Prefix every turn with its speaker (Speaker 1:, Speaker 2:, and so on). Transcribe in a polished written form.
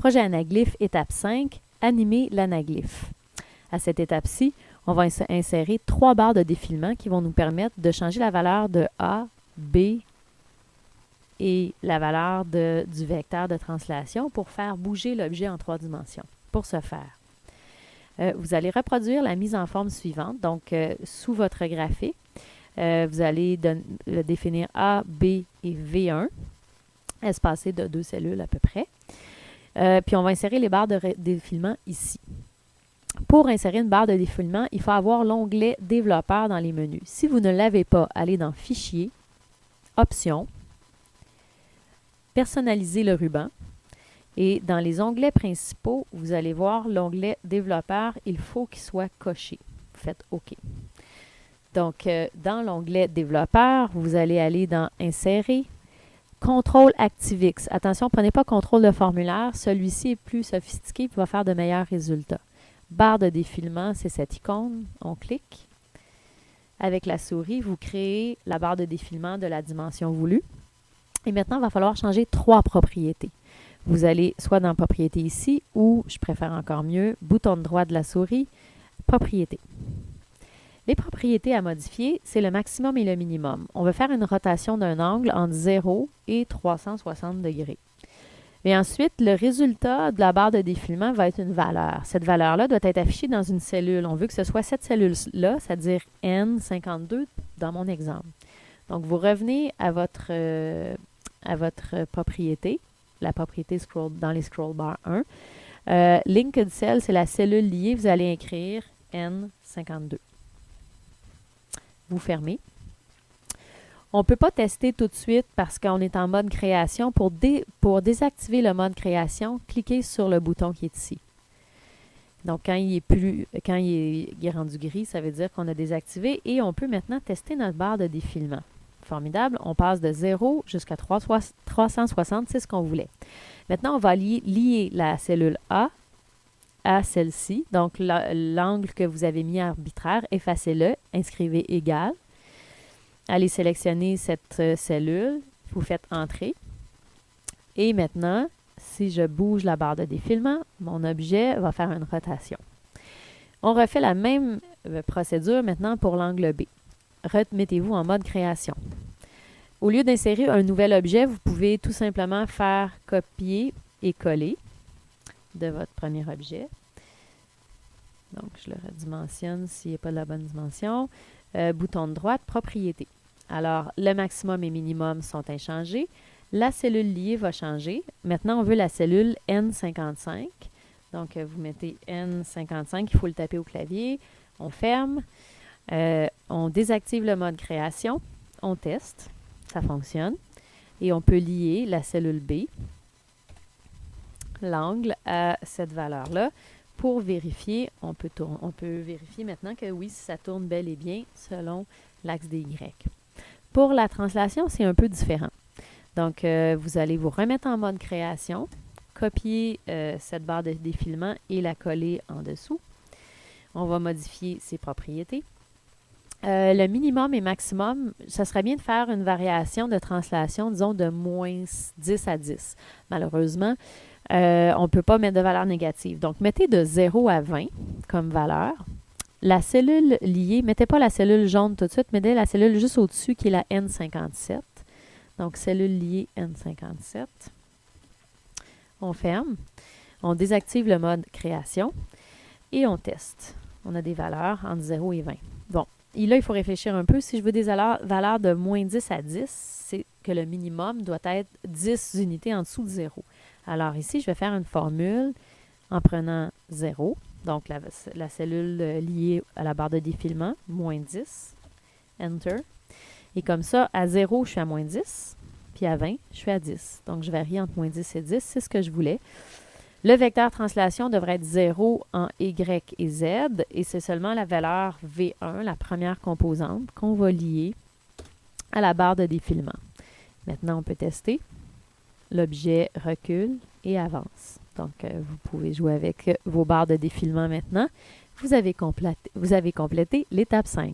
Speaker 1: projet anaglyphe, étape 5, animer l'anaglyphe. À cette étape-ci, on va insérer 3 barres de défilement qui vont nous permettre de changer la valeur de A, B et la valeur du vecteur de translation pour faire bouger l'objet en 3 dimensions. Pour ce faire, vous allez reproduire la mise en forme suivante. Donc, sous votre graphique, vous allez définir A, B et V1, espacés de 2 cellules à peu près. Puis, on va insérer les barres de défilement ici. Pour insérer une barre de défilement, il faut avoir l'onglet Développeur dans les menus. Si vous ne l'avez pas, allez dans Fichier, Options, Personnaliser le ruban. Et dans les onglets principaux, vous allez voir l'onglet Développeur. Il faut qu'il soit coché. Vous faites OK. Donc, dans l'onglet Développeur, vous allez aller dans Insérer, Contrôle ActiveX. Attention, prenez pas Contrôle de formulaire. Celui-ci est plus sophistiqué et va faire de meilleurs résultats. Barre de défilement, c'est cette icône. On clique. Avec la souris, vous créez la barre de défilement de la dimension voulue. Et maintenant, il va falloir changer 3 propriétés. Vous allez soit dans Propriétés ici, ou, je préfère encore mieux, bouton droit de la souris, Propriétés. Les propriétés à modifier, c'est le maximum et le minimum. On va faire une rotation d'un angle entre 0 et 360 degrés. Et ensuite, le résultat de la barre de défilement va être une valeur. Cette valeur-là doit être affichée dans une cellule. On veut que ce soit cette cellule-là, c'est-à-dire N52 dans mon exemple. Donc, vous revenez à votre propriété, la propriété dans les scroll bars 1. Linked Cell, c'est la cellule liée. Vous allez écrire N52. Vous fermez. On ne peut pas tester tout de suite parce qu'on est en mode création. Pour désactiver le mode création, cliquez sur le bouton qui est ici. Donc, quand il est rendu gris, ça veut dire qu'on a désactivé et on peut maintenant tester notre barre de défilement. Formidable. On passe de 0 jusqu'à 360, c'est ce qu'on voulait. Maintenant, on va lier la cellule A à celle-ci. Donc, l'angle que vous avez mis arbitraire, effacez-le, inscrivez égal. Allez sélectionner cette cellule, vous faites Entrer. Et maintenant, si je bouge la barre de défilement, mon objet va faire une rotation. On refait la même procédure maintenant pour l'angle B. Remettez-vous en mode création. Au lieu d'insérer un nouvel objet, vous pouvez tout simplement faire copier et coller de votre premier objet. Donc, je le redimensionne s'il n'est pas de la bonne dimension. Bouton de droite, propriété. Alors, le maximum et minimum sont inchangés. La cellule liée va changer. Maintenant, on veut la cellule N55. Donc, vous mettez N55, il faut le taper au clavier. On ferme. On désactive le mode création. On teste. Ça fonctionne. Et on peut lier la cellule B, l'angle, à cette valeur-là. Pour vérifier, on peut vérifier maintenant que oui, ça tourne bel et bien selon l'axe des Y. Pour la translation, c'est un peu différent. Donc, vous allez vous remettre en mode création, copier cette barre de défilement et la coller en dessous. On va modifier ses propriétés. Le minimum et maximum, ça serait bien de faire une variation de translation, disons, de moins 10 à 10. Malheureusement, on ne peut pas mettre de valeur négative. Donc, mettez de 0 à 20 comme valeur. La cellule liée, mettez pas la cellule jaune tout de suite, mettez la cellule juste au-dessus qui est la N57. Donc, cellule liée N57. On ferme. On désactive le mode création et on teste. On a des valeurs entre 0 et 20. Bon, et là, il faut réfléchir un peu. Si je veux des valeurs de moins 10 à 10, c'est que le minimum doit être 10 unités en dessous de 0. Alors ici, je vais faire une formule en prenant 0. Donc, la cellule liée à la barre de défilement, moins 10. Enter. Et comme ça, à 0, je suis à moins 10. Puis à 20, je suis à 10. Donc, je varie entre moins 10 et 10. C'est ce que je voulais. Le vecteur translation devrait être 0 en Y et Z. Et c'est seulement la valeur V1, la première composante, qu'on va lier à la barre de défilement. Maintenant, on peut tester. L'objet recule et avance. Donc, vous pouvez jouer avec vos barres de défilement maintenant. Vous avez complété l'étape 5.